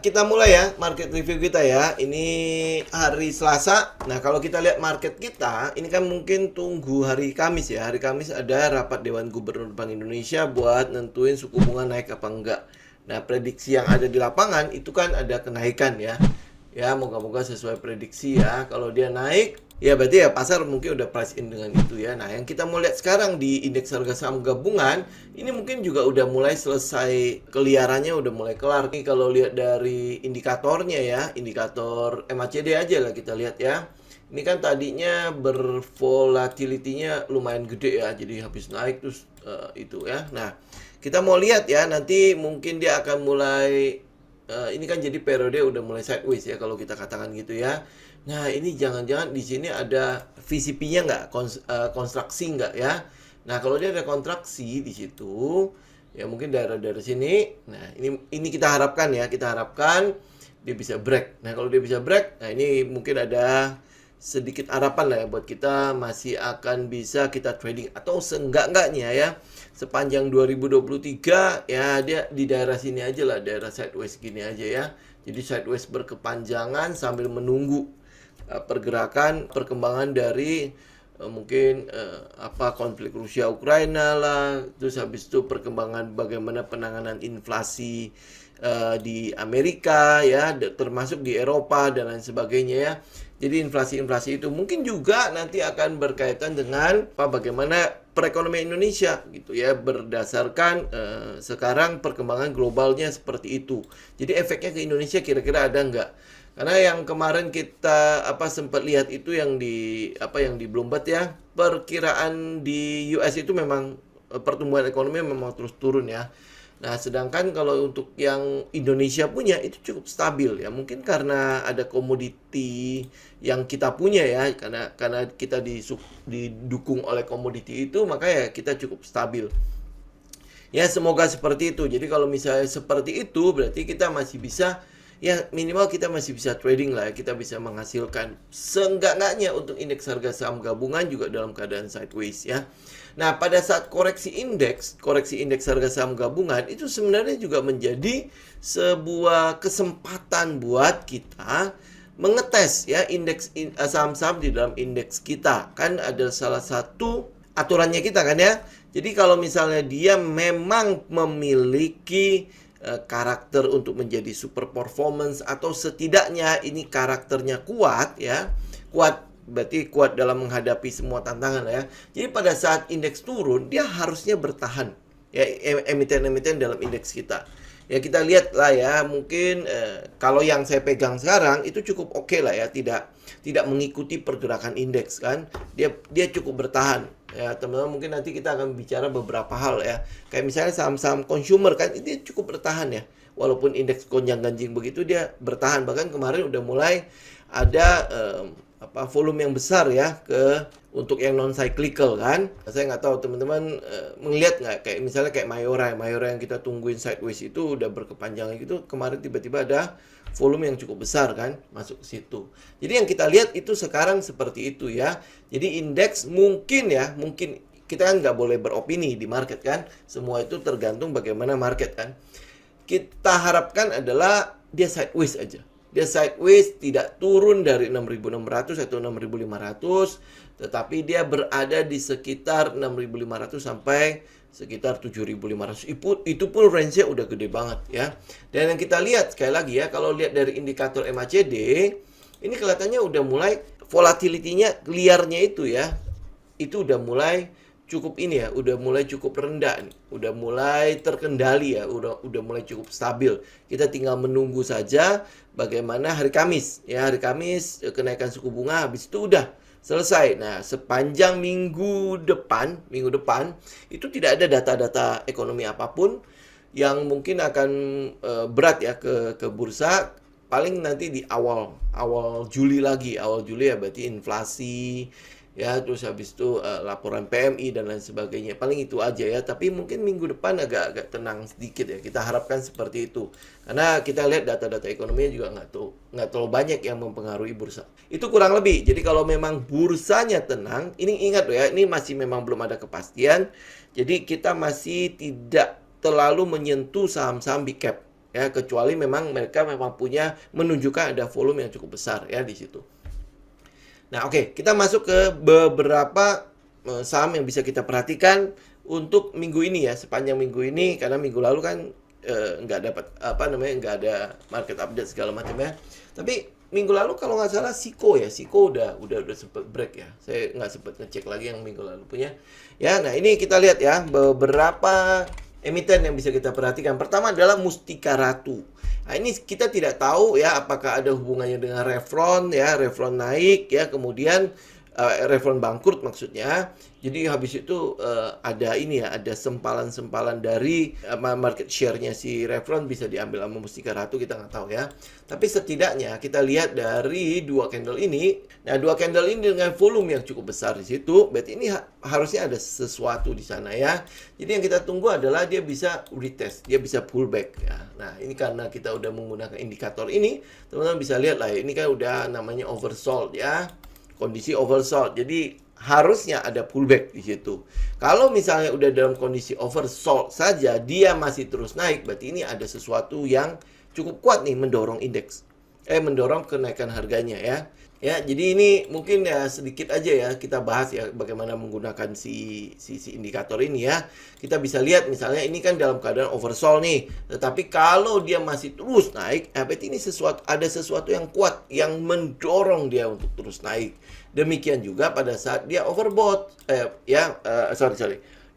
kita mulai ya market review kita ya. Ini hari Selasa. Nah, kalau kita lihat market kita, ini kan mungkin tunggu hari Kamis ya. Hari Kamis ada rapat Dewan Gubernur Bank Indonesia buat nentuin suku bunga naik apa enggak. Nah, prediksi yang ada di lapangan itu kan ada kenaikan ya. Ya, moga-moga sesuai prediksi ya. Kalau dia naik, ya berarti ya pasar mungkin udah price in dengan itu ya. Nah, yang kita mau lihat sekarang di indeks harga saham gabungan, ini mungkin juga udah mulai selesai keliarannya, udah mulai kelar. Nih kalau lihat dari indikatornya ya, indikator MACD aja lah kita lihat ya. Ini kan tadinya bervolatilitinya lumayan gede ya, jadi habis naik terus itu ya. Nah, kita mau lihat ya, nanti mungkin dia akan mulai ini kan jadi periode udah mulai sideways ya kalau kita katakan gitu ya. Nah, ini jangan-jangan di sini ada VCP-nya nggak, konstruksi nggak ya. Nah, kalau dia ada kontraksi di situ, ya mungkin daerah-daerah sini. Nah, ini kita harapkan ya, kita harapkan dia bisa break. Nah, kalau dia bisa break, nah ini mungkin ada sedikit harapan lah ya buat kita masih akan bisa kita trading atau seenggak-enggaknya ya sepanjang 2023 ya dia di daerah sini aja lah, daerah sideways gini aja ya. Jadi sideways berkepanjangan sambil menunggu pergerakan perkembangan dari mungkin konflik Rusia Ukraina lah, terus habis itu perkembangan bagaimana penanganan inflasi di Amerika ya, termasuk di Eropa dan lain sebagainya ya. Jadi inflasi-inflasi itu mungkin juga nanti akan berkaitan dengan bagaimana perekonomian Indonesia gitu ya, berdasarkan sekarang perkembangan globalnya seperti itu. Jadi efeknya ke Indonesia kira-kira ada nggak? Karena yang kemarin kita sempat lihat itu yang di Bloomberg ya, perkiraan di US itu memang pertumbuhan ekonomi memang terus turun ya. Nah, sedangkan kalau untuk yang Indonesia punya itu cukup stabil ya. Mungkin karena ada komoditi yang kita punya ya, karena kita didukung oleh komoditi itu, maka ya kita cukup stabil. Ya, semoga seperti itu. Jadi kalau misalnya seperti itu, berarti kita masih bisa, ya minimal kita masih bisa trading lah ya. Kita bisa menghasilkan seenggak-enggaknya untuk indeks harga saham gabungan juga dalam keadaan sideways ya. Nah, pada saat koreksi indeks harga saham gabungan itu sebenarnya juga menjadi sebuah kesempatan buat kita mengetes ya indeks saham-saham di dalam indeks kita. Kan ada salah satu aturannya kita kan ya. Jadi kalau misalnya dia memang memiliki karakter untuk menjadi super performance atau setidaknya ini karakternya kuat ya. Berarti kuat dalam menghadapi semua tantangan ya. Jadi pada saat indeks turun, dia harusnya bertahan ya, emiten-emiten dalam indeks kita. Ya kita lihat lah ya, mungkin kalau yang saya pegang sekarang itu cukup oke lah ya, tidak mengikuti pergerakan indeks kan. Dia cukup bertahan. Ya, teman-teman mungkin nanti kita akan bicara beberapa hal ya. Kayak misalnya saham-saham consumer kan itu cukup bertahan ya. Walaupun indeks gonjang-ganjing begitu dia bertahan. Bahkan kemarin udah mulai ada volume yang besar ya untuk yang non cyclical kan. Saya nggak tahu teman-teman melihat nggak, kayak misalnya kayak Mayora yang kita tungguin sideways itu udah berkepanjangan gitu, kemarin tiba-tiba ada volume yang cukup besar kan masuk ke situ. Jadi yang kita lihat itu sekarang seperti itu ya. Jadi indeks mungkin kita kan nggak boleh beropini di market kan. Semua itu tergantung bagaimana market kan. Kita harapkan adalah dia sideways aja. Dia sideways, tidak turun dari 6.600 atau 6.500, tetapi dia berada di sekitar 6.500 sampai sekitar 7.500. Itu pun range-nya udah gede banget ya. Dan yang kita lihat sekali lagi ya, kalau lihat dari indikator MACD, ini kelihatannya udah mulai volatility-nya, liarnya itu ya, itu udah mulai cukup ini ya, udah mulai cukup rendah nih. Udah mulai terkendali ya, udah mulai cukup stabil. Kita tinggal menunggu saja bagaimana hari Kamis ya. Hari Kamis kenaikan suku bunga, habis itu udah selesai. Nah, sepanjang minggu depan itu tidak ada data-data ekonomi apapun yang mungkin akan berat ya ke bursa. Paling nanti di awal Juli lagi. Awal Juli ya berarti inflasi ya, terus habis itu laporan PMI dan lain sebagainya. Paling itu aja ya, tapi mungkin minggu depan agak tenang sedikit ya. Kita harapkan seperti itu. Karena kita lihat data-data ekonominya juga nggak terlalu banyak yang mempengaruhi bursa. Itu kurang lebih. Jadi kalau memang bursanya tenang, ini ingat loh ya, ini masih memang belum ada kepastian. Jadi kita masih tidak terlalu menyentuh saham-saham big cap. ya, kecuali memang mereka memang punya menunjukkan ada volume yang cukup besar ya di situ. Nah, oke, kita masuk ke beberapa saham yang bisa kita perhatikan untuk minggu ini ya, sepanjang minggu ini, karena minggu lalu kan nggak dapat nggak ada market update segala macam ya. Tapi minggu lalu kalau nggak salah Siko udah sempat break ya. Saya nggak sempat ngecek lagi yang minggu lalu punya. Ya, nah ini kita lihat ya beberapa emiten yang bisa kita perhatikan. Pertama adalah Mustika Ratu. Nah, ini kita tidak tahu ya apakah ada hubungannya dengan Revlon ya, Revlon naik ya, kemudian Revlon bangkrut maksudnya. Jadi habis itu ada ini ya, ada sempalan-sempalan dari market share-nya si Revlon bisa diambil sama Mustika Ratu, kita nggak tahu ya. Tapi setidaknya kita lihat dari dua candle ini. Nah, dua candle ini dengan volume yang cukup besar di situ, berarti ini harusnya ada sesuatu di sana ya. Jadi yang kita tunggu adalah dia bisa retest, dia bisa pullback ya. Nah, ini karena kita udah menggunakan indikator ini, teman-teman bisa lihat lah ya, ini kan udah namanya oversold ya. Kondisi oversold. Jadi harusnya ada pullback di situ. Kalau misalnya udah dalam kondisi oversold saja dia masih terus naik, berarti ini ada sesuatu yang cukup kuat nih mendorong indeks. Mendorong kenaikan harganya ya. Ya, jadi ini mungkin ya sedikit aja ya kita bahas ya bagaimana menggunakan si indikator ini ya. Kita bisa lihat misalnya ini kan dalam keadaan oversold nih. Tetapi kalau dia masih terus naik, berarti ini ada sesuatu yang kuat yang mendorong dia untuk terus naik. Demikian juga pada saat dia overbought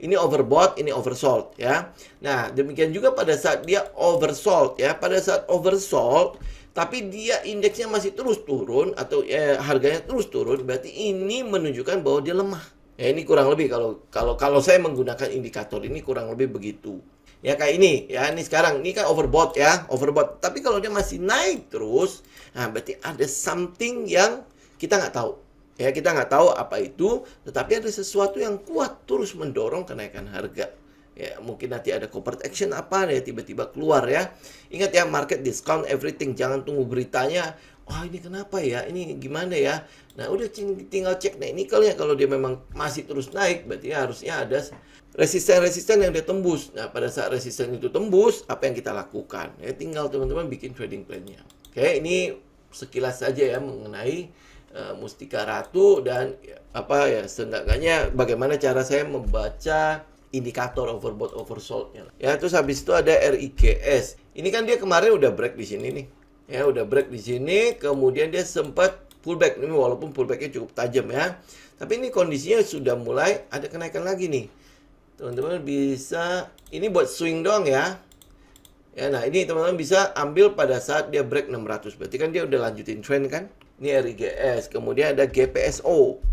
ini overbought, ini oversold ya. Nah, demikian juga pada saat dia oversold ya. Pada saat oversold tapi dia indeksnya masih terus turun atau harganya terus turun, berarti ini menunjukkan bahwa dia lemah. Ya, ini kurang lebih kalau saya menggunakan indikator ini kurang lebih begitu. Ya kayak ini, ya ini sekarang ini kan overbought ya, overbought. Tapi kalau dia masih naik terus, nah berarti ada something yang kita nggak tahu. Ya, kita nggak tahu apa itu, tetapi ada sesuatu yang kuat terus mendorong kenaikan harga. Ya, mungkin nanti ada corporate action apa ya tiba-tiba keluar ya. Ingat ya, market discount everything. Jangan tunggu beritanya, wah ini kenapa ya, ini gimana ya. Nah, udah tinggal cek teknikalnya. Kalau dia memang masih terus naik, berarti harusnya ada resisten-resisten yang dia tembus. Nah, pada saat resisten itu tembus, apa yang kita lakukan? Ya, tinggal teman-teman bikin trading plan-nya. Oke, ini sekilas saja ya mengenai Mustika Ratu dan seenggaknya bagaimana cara saya membaca indikator overbought oversold-nya. Ya, terus habis itu ada RIGS. Ini kan dia kemarin udah break di sini nih. Ya, udah break di sini, kemudian dia sempat pullback ini walaupun pullback-nya cukup tajam ya. Tapi ini kondisinya sudah mulai ada kenaikan lagi nih. Teman-teman bisa ini buat swing doang ya. Ya, nah ini teman-teman bisa ambil pada saat dia break 600. Berarti kan dia udah lanjutin trend kan? Ini RIGS, kemudian ada GPSO.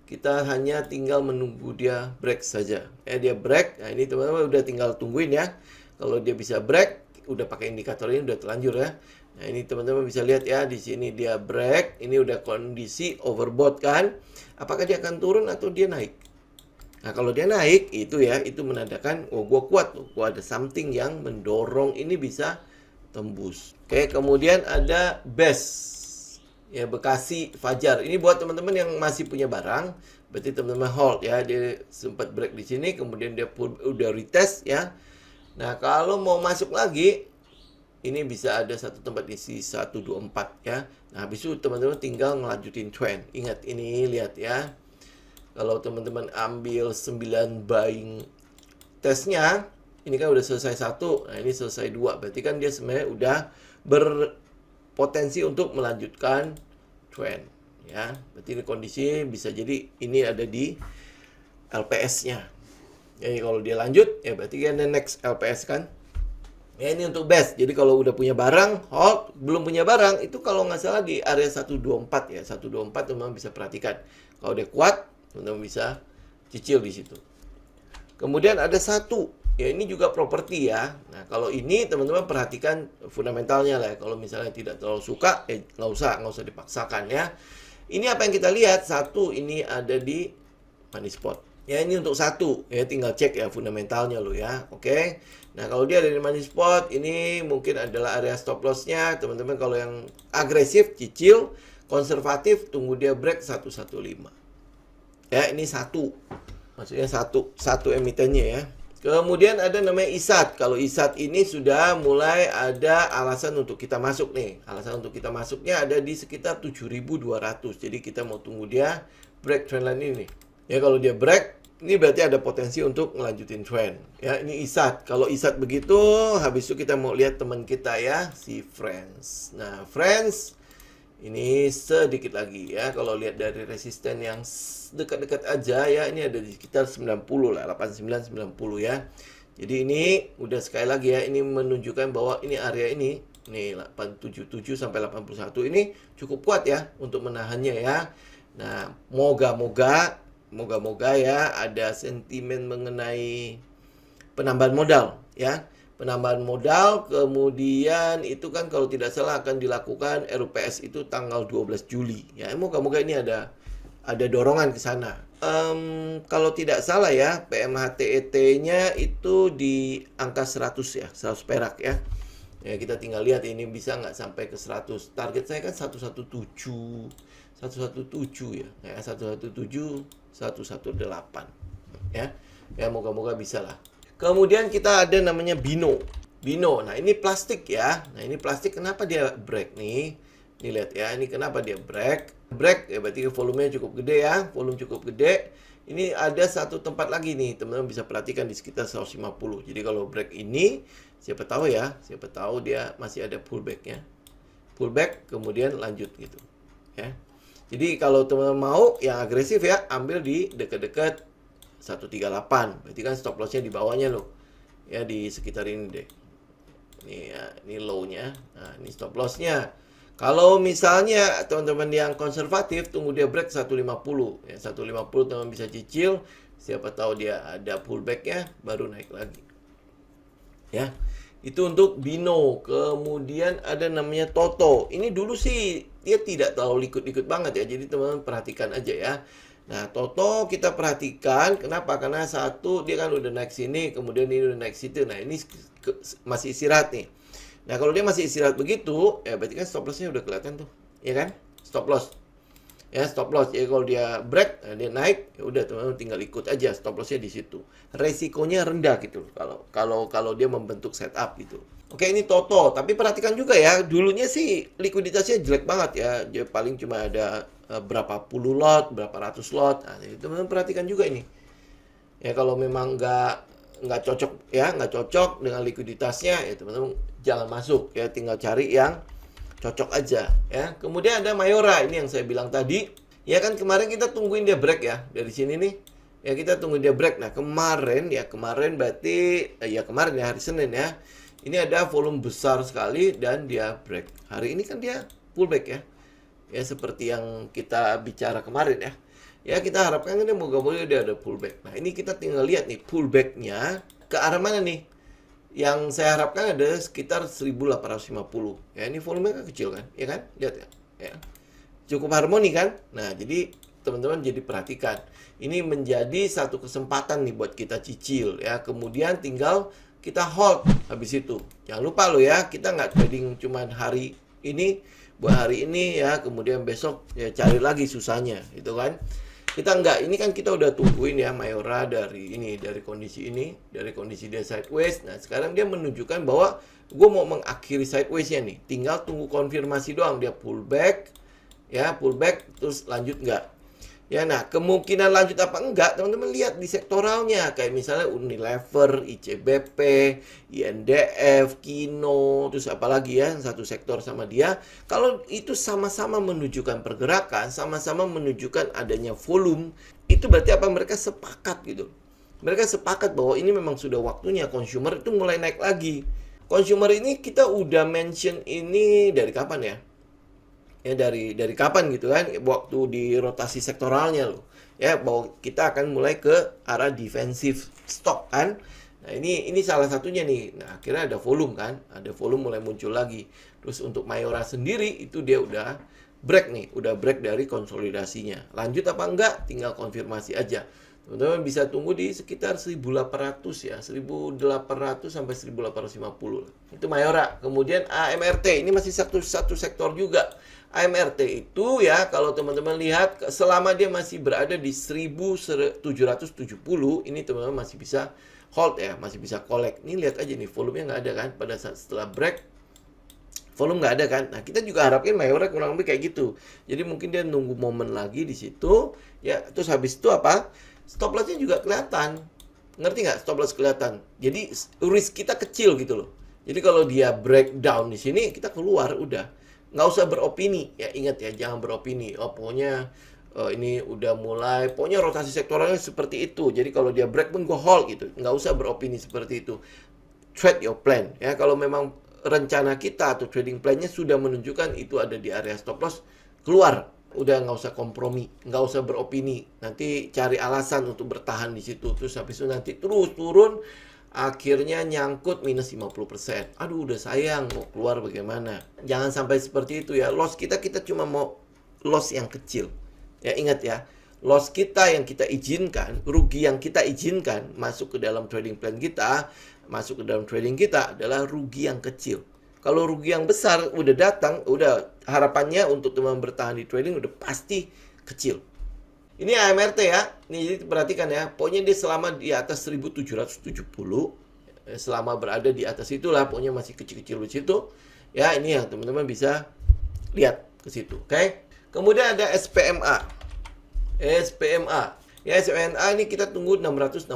Kita hanya tinggal menunggu dia break saja. Dia break. Nah, ini teman-teman udah tinggal tungguin ya. Kalau dia bisa break, udah pakai indikator ini udah terlanjur ya. Nah, ini teman-teman bisa lihat ya, di sini dia break. Ini udah kondisi overbought kan. Apakah dia akan turun atau dia naik? Nah, kalau dia naik itu ya, itu menandakan gua kuat tuh. Gua ada something yang mendorong ini bisa tembus. Oke, kemudian ada BES. Ya, Bekasi Fajar. Ini buat teman-teman yang masih punya barang, berarti teman-teman hold ya. Dia sempat break di sini, kemudian dia udah retest ya. Nah, kalau mau masuk lagi, ini bisa ada satu tempat di 124 ya. Nah, habis itu teman-teman tinggal ngelanjutin trend. Ingat ini, lihat ya. Kalau teman-teman ambil 9 buying testnya, ini kan udah selesai 1, nah ini selesai 2. Berarti kan dia sebenarnya udah potensi untuk melanjutkan trend ya. Berarti ini kondisi bisa jadi ini ada di LPS-nya. Jadi kalau dia lanjut ya berarti kan next LPS kan. Ya, ini untuk best. Jadi kalau udah punya barang, hold. Belum punya barang itu kalau nggak salah di area 124 ya. 124 teman-teman bisa perhatikan. Kalau dia kuat, teman-teman bisa cicil di situ. Kemudian ada satu, ya ini juga properti ya. Nah, kalau ini teman-teman perhatikan fundamentalnya lah. Kalau misalnya tidak terlalu suka, nggak usah dipaksakan ya. Ini apa yang kita lihat? Satu, ini ada di money spot. Ya, ini untuk satu. Ya, tinggal cek ya fundamentalnya lo ya. Oke. Nah, kalau dia ada di money spot, ini mungkin adalah area stop loss-nya. Teman-teman kalau yang agresif, cicil, konservatif, tunggu dia break 115. Ya, ini satu. Maksudnya satu emitennya ya. Kemudian ada namanya ISAT. Kalau ISAT ini sudah mulai ada alasan untuk kita masuk nih. Alasan untuk kita masuknya ada di sekitar 7.200. Jadi kita mau tunggu dia break trendline ini. Ya kalau dia break, ini berarti ada potensi untuk ngelanjutin trend. Ya ini ISAT. Kalau ISAT begitu, habis itu kita mau lihat teman kita ya, si Friends. Nah Friends ini sedikit lagi ya, kalau lihat dari resisten yang dekat-dekat aja ya, ini ada di sekitar 90 lah, 89-90 ya. Jadi ini udah sekali lagi ya, ini menunjukkan bahwa ini area ini, nih 877 sampai 81 ini cukup kuat ya untuk menahannya ya. Nah, moga-moga ya ada sentimen mengenai penambahan modal ya. Penambahan modal, kemudian itu kan kalau tidak salah akan dilakukan RUPS itu tanggal 12 Juli. Ya, moga-moga ini ada dorongan ke sana. Kalau tidak salah ya, PMHTET-nya itu di angka 100 ya, 100 perak ya. Ya, kita tinggal lihat ini bisa nggak sampai ke 100. Target saya kan 117 ya. Ya, 117 118 ya. Ya, moga-moga bisa lah. Kemudian kita ada namanya Bino. Nah ini plastik ya. Nah ini plastik, kenapa dia break nih? Ini lihat ya, ini kenapa dia break. Break ya berarti volumenya cukup gede ya. Volume cukup gede. Ini ada satu tempat lagi nih, teman-teman bisa perhatikan di sekitar 150. Jadi kalau break ini, siapa tahu dia masih ada pullback-nya. Pullback kemudian lanjut gitu. Ya. Jadi kalau teman-teman mau yang agresif ya, ambil di dekat-dekat 138, berarti kan stop lossnya di bawahnya loh ya, di sekitar ini deh. Ini ya, ini low-nya. Nah ini stop lossnya. Kalau misalnya teman-teman yang konservatif, tunggu dia break 150 ya, 150 teman bisa cicil, siapa tahu dia ada pullback-nya baru naik lagi ya. Itu untuk Bino. Kemudian ada namanya Toto. Ini dulu sih dia tidak terlalu ikut-ikut banget ya, jadi teman-teman perhatikan aja ya. Nah, Toto kita perhatikan, kenapa? Karena satu, dia kan udah naik sini, kemudian ini udah naik situ. Nah, ini masih istirahat nih. Nah, kalau dia masih istirahat begitu, ya berarti kan stop loss-nya udah kelihatan tuh. Ya kan? Stop loss. Ya, stop loss. Jadi kalau dia break, dia naik, ya udah teman-teman tinggal ikut aja, stop loss-nya di situ. Resikonya rendah gitu kalau dia membentuk setup gitu. Oke, ini Toto, tapi perhatikan juga ya, dulunya sih likuiditasnya jelek banget ya. Dia paling cuma ada berapa puluh lot, berapa ratus lot. Nah, itu teman-teman perhatikan juga ini. Ya kalau memang nggak cocok dengan likuiditasnya, ya teman-teman jangan masuk ya, tinggal cari yang cocok aja ya. Kemudian ada Mayora, ini yang saya bilang tadi. Ya kan kemarin kita tungguin dia break ya dari sini nih. Ya kita tungguin dia break. Nah, kemarin berarti kemarin ya hari Senin ya. Ini ada volume besar sekali dan dia break. Hari ini kan dia pullback ya. Ya seperti yang kita bicara kemarin ya. Ya kita harapkan ini moga-moga dia ada pullback. Nah, ini kita tinggal lihat nih pullback-nya ke arah mana nih. Yang saya harapkan ada sekitar 1850. Ya ini volumenya kan kecil kan, ya kan? Lihat ya. Ya. Cukup harmoni kan? Nah, jadi teman-teman jadi perhatikan. Ini menjadi satu kesempatan nih buat kita cicil ya. Kemudian tinggal kita hold habis itu. Jangan lupa lo ya, kita nggak trading cuman hari ini, buat hari ini ya, kemudian besok ya cari lagi susahnya, gitu kan? Kita nggak, ini kan kita udah tungguin ya Mayora dari kondisi dia sideways. Nah sekarang dia menunjukkan bahwa gue mau mengakhiri sidewaysnya nih, tinggal tunggu konfirmasi doang, dia pullback ya, pullback terus lanjut nggak ya. Nah kemungkinan lanjut apa enggak teman-teman lihat di sektoralnya, kayak misalnya Unilever, ICBP, INDF, Kino, terus apalagi ya satu sektor sama dia. Kalau itu sama-sama menunjukkan pergerakan, sama-sama menunjukkan adanya volume, itu berarti apa? Mereka sepakat gitu. Mereka sepakat bahwa ini memang sudah waktunya consumer itu mulai naik lagi. Consumer ini kita udah mention ini dari kapan ya? Ya dari kapan gitu kan, waktu di rotasi sektoralnya loh ya, bahwa kita akan mulai ke arah defensive stock kan. Nah ini salah satunya nih. Nah akhirnya ada volume kan, ada volume mulai muncul lagi. Terus untuk Mayora sendiri itu dia udah break nih, udah break dari konsolidasinya. Lanjut apa enggak tinggal konfirmasi aja. Teman-teman bisa tunggu di sekitar 1800 ya, 1800 sampai 1850. Itu Mayora. Kemudian AMRT ini masih satu sektor juga. AMRT itu ya, kalau teman-teman lihat selama dia masih berada di 1770, ini teman-teman masih bisa hold ya, masih bisa collect. Ini lihat aja nih, volumenya nggak ada kan pada saat setelah break, volume nggak ada kan. Nah, kita juga harapin Mayora kurang lebih kayak gitu. Jadi mungkin dia nunggu momen lagi di situ ya, terus habis itu apa? Stop loss-nya juga kelihatan. Ngerti nggak stop loss kelihatan? Jadi risk kita kecil gitu loh. Jadi kalau dia breakdown di sini, kita keluar udah. Nggak usah beropini. Ya ingat ya, jangan beropini. Oh pokoknya ini udah mulai, pokoknya rotasi sektoralnya seperti itu. Jadi kalau dia break pun gue hold gitu. Nggak usah beropini seperti itu. Trade your plan. Ya kalau memang rencana kita atau trading plan-nya sudah menunjukkan itu ada di area stop loss, keluar. Udah nggak usah kompromi, nggak usah beropini. Nanti cari alasan untuk bertahan di situ. Terus habis itu nanti terus turun, akhirnya nyangkut minus 50%. Aduh, udah sayang, mau keluar bagaimana? Jangan sampai seperti itu ya. Loss kita cuma mau loss yang kecil. Ya ingat ya, loss kita yang kita izinkan, rugi yang kita izinkan masuk ke dalam trading plan kita, masuk ke dalam trading kita adalah rugi yang kecil. Kalau rugi yang besar udah datang, udah harapannya untuk teman bertahan di trading udah pasti kecil. Ini AMRT ya. Nih jadi perhatikan ya. Pokoknya dia selama di atas 1770, selama berada di atas itulah, pokoknya masih kecil-kecil di situ. Ya, ini yang teman-teman bisa lihat ke situ, oke? Kemudian ada SPMA. SPMA. Ya, SPMA ini kita tunggu 665.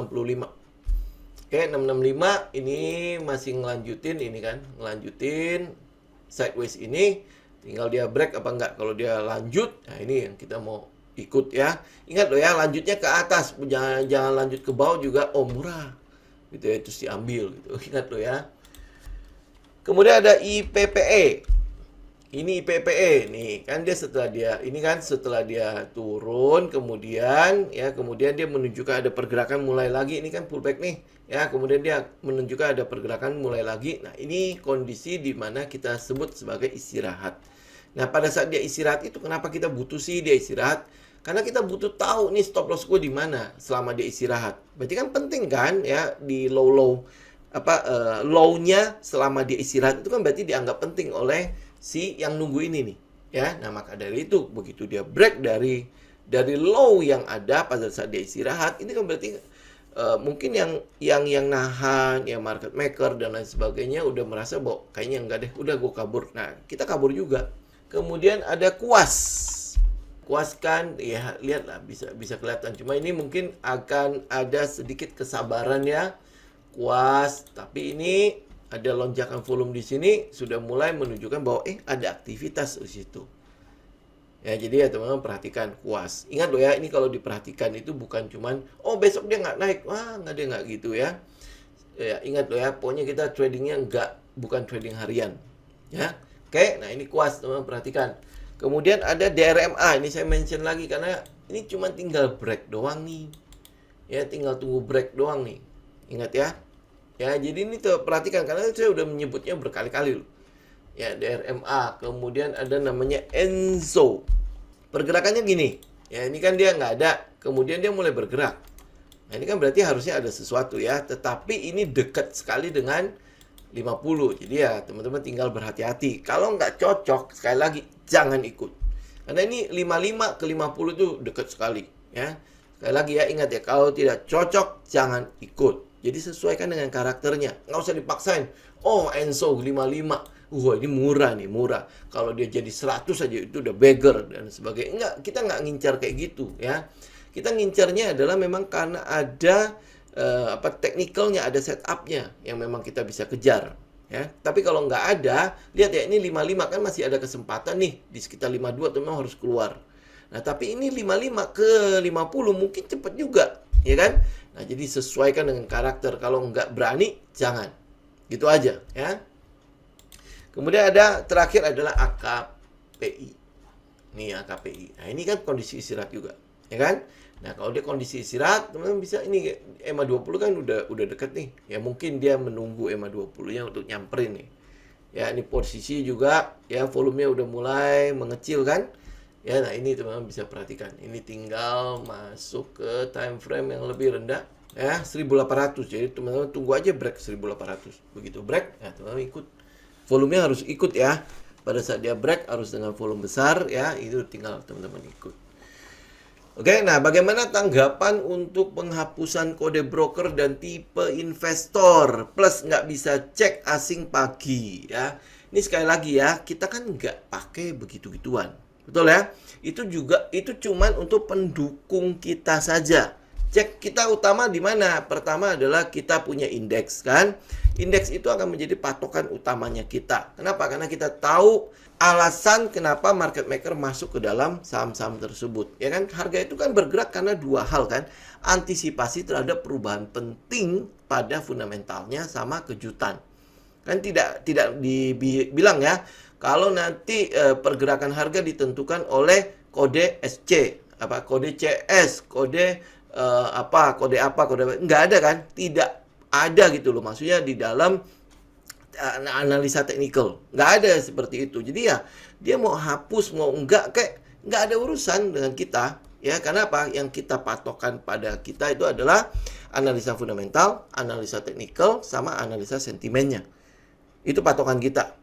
Oke, 665 ini masih ngelanjutin ini kan, ngelanjutin sideways ini. Tinggal dia break apa enggak. Kalau dia lanjut, nah ini yang kita mau ikut ya. Ingat loh ya, lanjutnya ke atas, jangan lanjut ke bawah juga. Oh murah, gitu ya, terus diambil gitu. Ingat loh ya. Kemudian ada IPPE. Ini IPPE nih, kan dia setelah dia turun, kemudian dia menunjukkan ada pergerakan mulai lagi. Ini kan pullback nih, ya. Kemudian dia menunjukkan ada pergerakan mulai lagi. Nah, ini kondisi di mana kita sebut sebagai istirahat. Nah, pada saat dia istirahat itu kenapa kita butuh sih dia istirahat? Karena kita butuh tahu nih stop loss gue di mana selama dia istirahat. Berarti kan penting kan ya di low-nya selama dia istirahat itu kan berarti dianggap penting oleh si yang nunggu ini nih, ya. Nah, maka dari itu begitu dia break dari low yang ada pada saat dia istirahat, ini kan berarti mungkin yang nahan, ya market maker dan lain sebagainya udah merasa bahwa kayaknya enggak deh, udah gue kabur. Nah, kita kabur juga. Kemudian ada kuas. Kuas kan ya lihatlah bisa kelihatan. Cuma ini mungkin akan ada sedikit kesabaran ya. Kuas, tapi ini ada lonjakan volume di sini sudah mulai menunjukkan bahwa ada aktivitas di situ. Ya, jadi ya teman-teman perhatikan kuas. Ingat loh ya, ini kalau diperhatikan itu bukan cuman besok dia nggak naik. Wah, nggak gitu ya. Ya, ingat loh ya, pokoknya kita tradingnya bukan trading harian. Ya. Oke, nah ini kuas teman-teman perhatikan. Kemudian ada DRMA, ini saya mention lagi karena ini cuma tinggal break doang nih. Ya, tinggal tunggu break doang nih. Ingat ya. Ya, jadi ini tuh perhatikan karena saya udah menyebutnya berkali-kali loh. Ya, DRMA, kemudian ada namanya Enzo. Pergerakannya gini. Ya, ini kan dia nggak ada, kemudian dia mulai bergerak. Nah, ini kan berarti harusnya ada sesuatu ya, tetapi ini dekat sekali dengan 50. Jadi ya, teman-teman tinggal berhati-hati. Kalau nggak cocok, sekali lagi jangan ikut. Karena ini 55 ke 50 itu dekat sekali, ya. Sekali lagi ya, ingat ya, kalau tidak cocok jangan ikut. Jadi sesuaikan dengan karakternya. Nggak usah dipaksain. Oh, Enzo 55. Wah, ini murah nih, murah. Kalau dia jadi 100 aja itu udah beggar dan sebagainya. Enggak, kita nggak ngincar kayak gitu ya. Kita ngincarnya adalah memang karena ada teknikalnya, ada setupnya yang memang kita bisa kejar. Ya. Tapi kalau nggak ada, lihat ya, ini 55 kan masih ada kesempatan nih. Di sekitar 52 teman harus keluar. Nah, tapi ini 55 ke 50 mungkin cepat juga, ya kan? Nah, jadi sesuaikan dengan karakter. Kalau nggak berani, jangan. Gitu aja, ya. Kemudian ada terakhir adalah AKPI. Nih AKPI. Nah, ini kan kondisi istirahat juga, ya kan? Nah, kalau dia kondisi istirahat, teman-teman bisa ini EMA 20 kan udah dekat nih. Ya mungkin dia menunggu EMA 20-nya untuk nyamperin nih. Ya, ini posisi juga ya volumenya udah mulai mengecil kan? Ya, nah ini teman-teman bisa perhatikan. Ini tinggal masuk ke time frame yang lebih rendah ya, 1800. Jadi teman-teman tunggu aja break 1800. Begitu break, ya teman-teman ikut. Volumenya harus ikut ya. Pada saat dia break harus dengan volume besar ya, itu tinggal teman-teman ikut. Oke, nah bagaimana tanggapan untuk penghapusan kode broker dan tipe investor plus nggak bisa cek asing pagi ya? Ini sekali lagi ya, kita kan nggak pakai begitu-gituan, betul ya? Itu cuman untuk pendukung kita saja. Cek kita utama di mana? Pertama adalah kita punya indeks kan? Indeks itu akan menjadi patokan utamanya kita. Kenapa? Karena kita tahu alasan kenapa market maker masuk ke dalam saham-saham tersebut. Ya kan, harga itu kan bergerak karena dua hal kan. Antisipasi terhadap perubahan penting pada fundamentalnya sama kejutan. Kan tidak dibilang ya, kalau nanti pergerakan harga ditentukan oleh kode SC, kode CS, kode kode nggak ada kan? Tidak ada gitu loh. Maksudnya di dalam analisa teknikal nggak ada seperti itu. Jadi ya dia mau hapus mau enggak kayak nggak ada urusan dengan kita ya. Karena apa, yang kita patokan pada kita itu adalah analisa fundamental, analisa teknikal, sama analisa sentimennya. Itu patokan kita.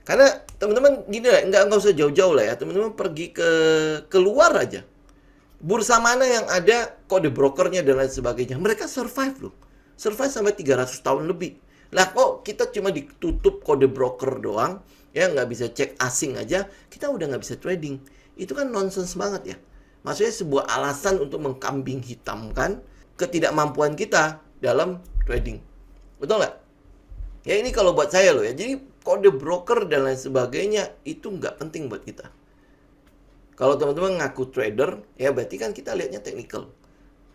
Karena teman-teman gini lah, nggak usah jauh-jauh lah ya, teman-teman pergi keluar aja, bursa mana yang ada kode brokernya dan lain sebagainya, mereka survive loh, survive sampai 300 tahun lebih. Lah kok kita cuma ditutup kode broker doang, ya nggak bisa cek asing aja, kita udah nggak bisa trading. Itu kan nonsens banget ya. Maksudnya sebuah alasan untuk mengkambing hitamkan ketidakmampuan kita dalam trading. Betul nggak? Ya ini kalau buat saya loh ya. Jadi kode broker dan lain sebagainya itu nggak penting buat kita. Kalau teman-teman ngaku trader, ya berarti kan kita lihatnya technical.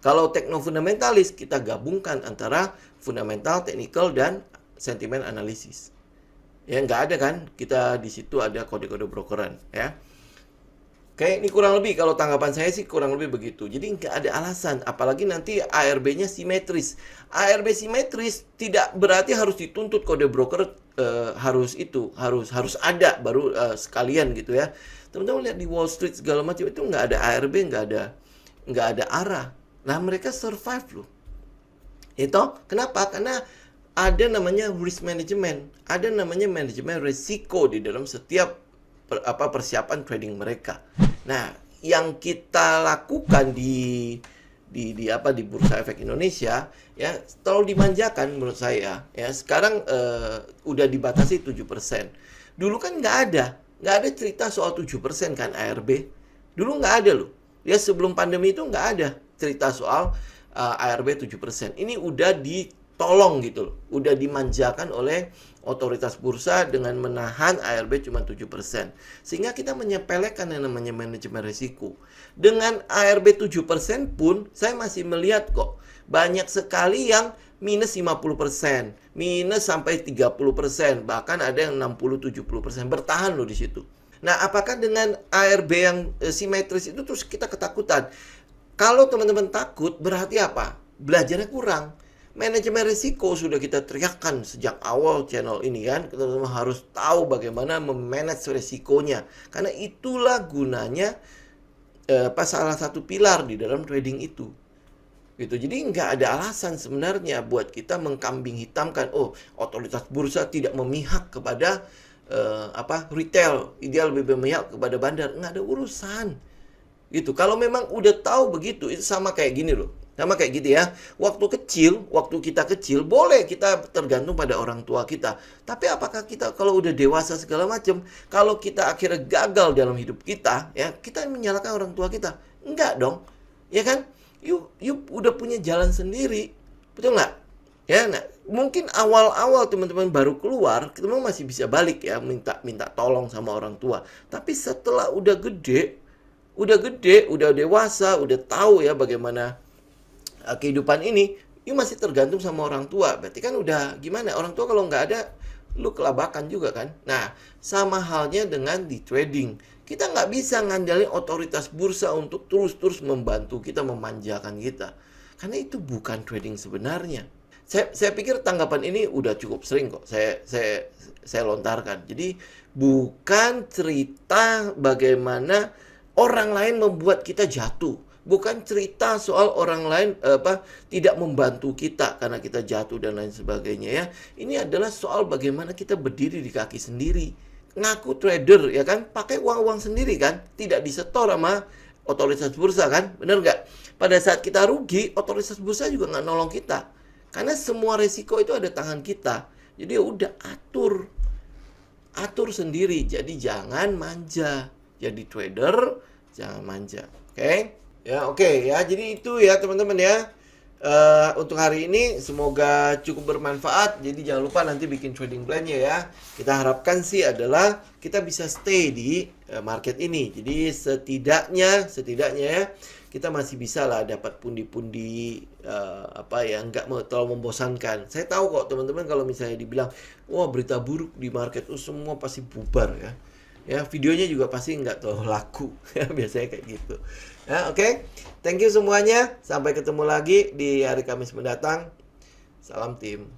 Kalau tekno-fundamentalis, kita gabungkan antara fundamental, technical, dan sentimen analisis. Ya, nggak ada kan? Kita di situ ada kode-kode brokeran, ya. Oke, ini kurang lebih, kalau tanggapan saya sih kurang lebih begitu. Jadi nggak ada alasan, apalagi nanti ARB-nya simetris. ARB simetris tidak berarti harus dituntut kode broker harus ada baru sekalian gitu ya. Teman-teman lihat di Wall Street segala macam itu nggak ada ARB, nggak ada arah. Nah, mereka survive loh. Itu kenapa? Karena ada namanya risk management, ada namanya manajemen risiko di dalam setiap persiapan trading mereka. Nah, yang kita lakukan di Bursa Efek Indonesia ya terlalu dimanjakan menurut saya ya. Sekarang udah dibatasi 7%. Dulu kan nggak ada cerita soal 7% kan ARB. Dulu nggak ada loh. Ya sebelum pandemi itu nggak ada cerita soal ARB 7%. Ini udah ditolong gitu loh. Udah dimanjakan oleh otoritas bursa dengan menahan ARB cuma 7%. Sehingga kita menyepelekan yang namanya manajemen risiko. Dengan ARB 7% pun saya masih melihat kok banyak sekali yang minus 50%, minus sampai 30%, bahkan ada yang 60-70% bertahan loh di situ. Nah, apakah dengan ARB yang simetris itu terus kita ketakutan? Kalau teman-teman takut, berarti apa? Belajarnya kurang. Manajemen risiko sudah kita teriakkan sejak awal channel ini kan. Teman-teman harus tahu bagaimana memanage risikonya. Karena itulah gunanya salah satu pilar di dalam trading itu. Gitu. Jadi nggak ada alasan sebenarnya buat kita mengkambing hitamkan, oh otoritas bursa tidak memihak kepada retail, dia lebih memihak kepada bandar. Nggak ada urusan. Gitu. Kalau memang udah tahu begitu, itu sama kayak gini loh. Sama kayak gitu ya. Waktu kita kecil, boleh kita tergantung pada orang tua kita. Tapi apakah kita kalau udah dewasa segala macam, kalau kita akhirnya gagal dalam hidup kita, ya kita menyalahkan orang tua kita? Enggak dong. Ya kan? You udah punya jalan sendiri. Betul nggak? Ya, nah, mungkin awal-awal teman-teman baru keluar, teman masih bisa balik ya, minta tolong sama orang tua. Tapi setelah udah gede, udah dewasa, udah tahu ya bagaimana kehidupan ini, you masih tergantung sama orang tua. Berarti kan udah gimana? Orang tua kalau nggak ada, lu kelabakan juga kan? Nah, sama halnya dengan di trading. Kita nggak bisa ngandalin otoritas bursa untuk terus-terus membantu kita, memanjakan kita. Karena itu bukan trading sebenarnya. Saya pikir tanggapan ini udah cukup sering kok saya lontarkan. Jadi bukan cerita bagaimana orang lain membuat kita jatuh. Bukan cerita soal orang lain tidak membantu kita karena kita jatuh dan lain sebagainya ya. Ini adalah soal bagaimana kita berdiri di kaki sendiri. Ngaku trader ya kan, pakai uang-uang sendiri kan, tidak disetor sama otoritas bursa kan, bener nggak? Pada saat kita rugi, otoritas bursa juga nggak nolong kita, karena semua resiko itu ada tangan kita. Jadi ya udah atur sendiri. Jadi jangan manja. Jadi trader jangan manja. Oke? Ya, oke ya. Jadi itu ya teman-teman ya. Untuk hari ini semoga cukup bermanfaat. Jadi jangan lupa nanti bikin trading plan-nya ya. Kita harapkan sih adalah kita bisa stay di market ini. Jadi setidaknya ya, kita masih bisa lah dapat pundi-pundi nggak terlalu membosankan. Saya tahu kok teman-teman kalau misalnya dibilang wah berita buruk di market semua pasti bubar ya. Ya, videonya juga pasti nggak terlalu laku ya, biasanya kayak gitu. Ya, oke. Thank you semuanya. Sampai ketemu lagi di hari Kamis mendatang. Salam tim.